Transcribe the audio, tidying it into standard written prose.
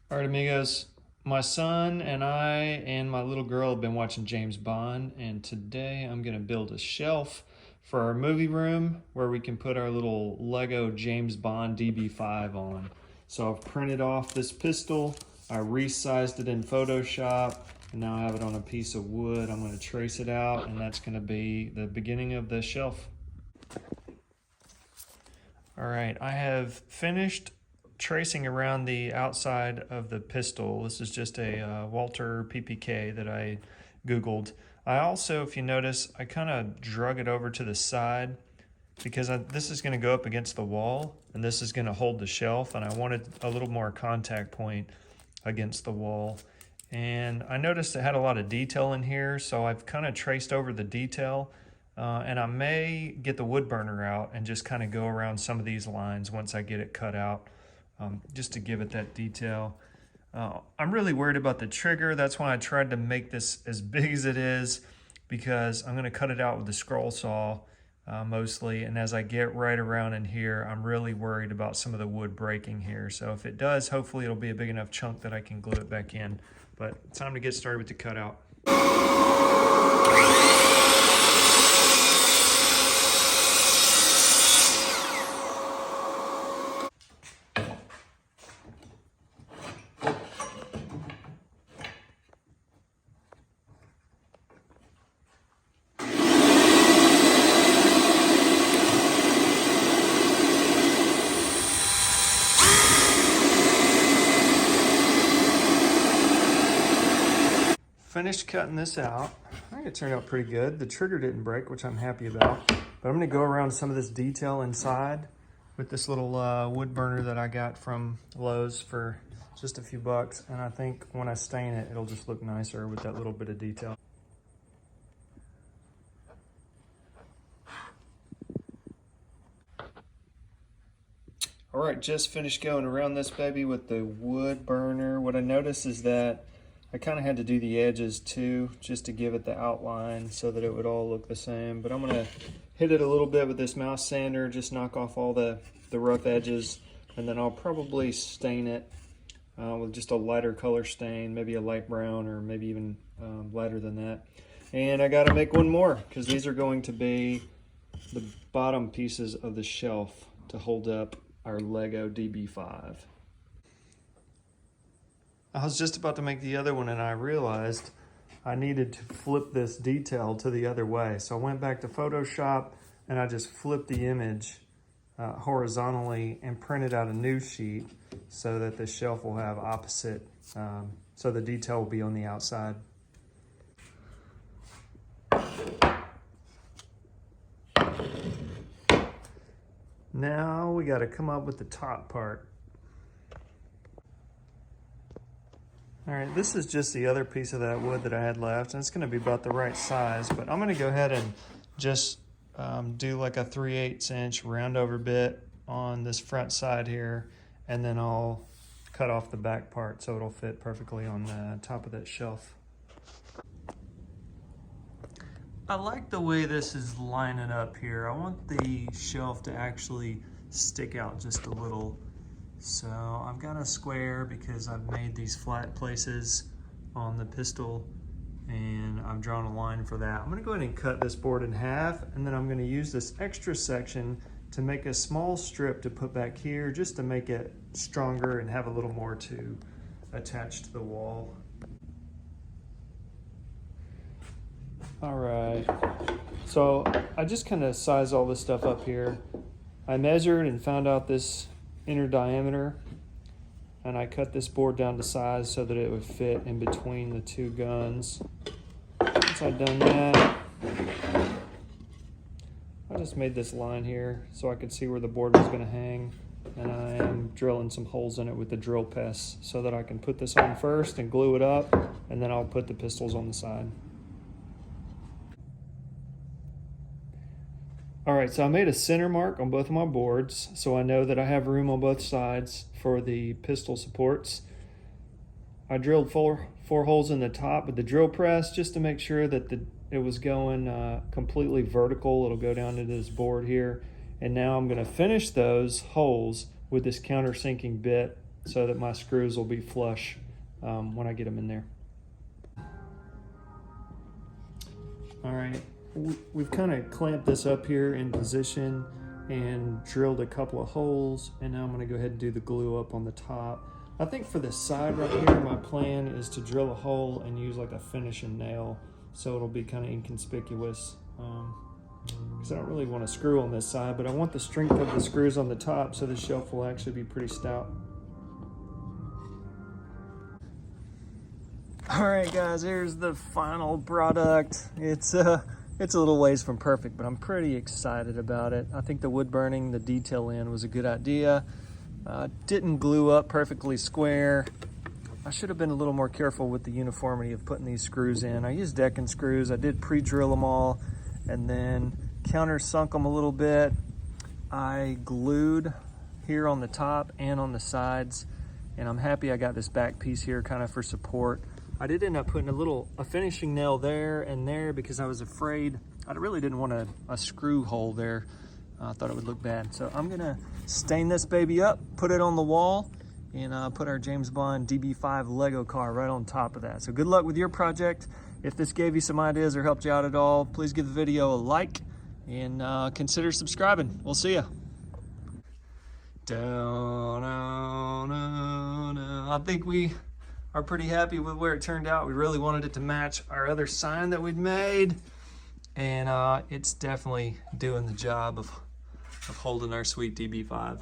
All right, amigos. My son and I and my little girl have been watching James Bond, and today I'm going to build a shelf for our movie room where we can put our little Lego James Bond DB5 on. So I've printed off this pistol, I resized it in Photoshop, and now I have it on a piece of wood. I'm going to trace it out, and that's going to be the beginning of the shelf. All right, I have finished tracing around the outside of the pistol. This is just a Walther PPK that I Googled. I also, if you notice, I kind of drug it over to the side because this is going to go up against the wall and this is going to hold the shelf, and I wanted a little more contact point against the wall. And I noticed it had a lot of detail in here, so I've kind of traced over the detail. And I may get the wood burner out and just kind of go around some of these lines once I get it cut out, just to give it that detail. I'm really worried about the trigger. That's why I tried to make this as big as it is, because I'm going to cut it out with the scroll saw mostly. And as I get right around in here, I'm really worried about some of the wood breaking here. So if it does, hopefully it'll be a big enough chunk that I can glue it back in. But it's time to get started with the cutout. Finished cutting this out. I think it turned out pretty good. The trigger didn't break, which I'm happy about. But I'm gonna go around some of this detail inside with this little wood burner that I got from Lowe's for just a few bucks. And I think when I stain it, it'll just look nicer with that little bit of detail. All right, just finished going around this baby with the wood burner. What I noticed is that I kind of had to do the edges too, just to give it the outline so that it would all look the same. But I'm gonna hit it a little bit with this mouse sander, just knock off all the rough edges, and then I'll probably stain it with just a lighter color stain, maybe a light brown or maybe even lighter than that. And I gotta make one more because these are going to be the bottom pieces of the shelf to hold up our Lego DB5. I was just about to make the other one and I realized I needed to flip this detail to the other way. So I went back to Photoshop and I just flipped the image horizontally and printed out a new sheet so that the shelf will have opposite, so the detail will be on the outside. Now we got to come up with the top part. All right, this is just the other piece of that wood that I had left, and it's gonna be about the right size, but I'm gonna go ahead and just do like a 3/8 inch round over bit on this front side here, and then I'll cut off the back part so it'll fit perfectly on the top of that shelf. I like the way this is lining up here. I want the shelf to actually stick out just a little. So I've got a square because I've made these flat places on the pistol and I've drawn a line for that. I'm gonna go ahead and cut this board in half, and then I'm gonna use this extra section to make a small strip to put back here just to make it stronger and have a little more to attach to the wall. All right, so I just kind of size all this stuff up here. I measured and found out this inner diameter, and I cut this board down to size so that it would fit in between the two guns. Once I've done that, I just made this line here so I could see where the board was going to hang, and I am drilling some holes in it with the drill press so that I can put this on first and glue it up, and then I'll put the pistols on the side. All right, so I made a center mark on both of my boards so I know that I have room on both sides for the pistol supports. I drilled four holes in the top with the drill press just to make sure that it was going completely vertical. It'll go down into this board here. And now I'm gonna finish those holes with this countersinking bit so that my screws will be flush when I get them in there. All right, we've kind of clamped this up here in position and drilled a couple of holes, and now I'm going to go ahead and do the glue up on the top. I think for the side right here, my plan is to drill a hole and use like a finishing nail so it'll be kind of inconspicuous, because I don't really want to screw on this side, but I want the strength of the screws on the top so the shelf will actually be pretty stout. All right, guys, here's the final product. It's a little ways from perfect, but I'm pretty excited about it. I think the wood burning, the detail in was a good idea. Didn't glue up perfectly square. I should have been a little more careful with the uniformity of putting these screws in. I used decking screws. I did pre-drill them all and then countersunk them a little bit. I glued here on the top and on the sides, and I'm happy I got this back piece here kind of for support. I did end up putting a finishing nail there and there because I was afraid, I really didn't want a screw hole there. I thought it would look bad. So I'm gonna stain this baby up, put it on the wall, and put our James Bond DB5 Lego car right on top of that. So good luck with your project. If this gave you some ideas or helped you out at all, please give the video a like and consider subscribing. We'll see ya. I think we are pretty happy with where it turned out. We really wanted it to match our other sign that we'd made, and it's definitely doing the job of holding our sweet DB5.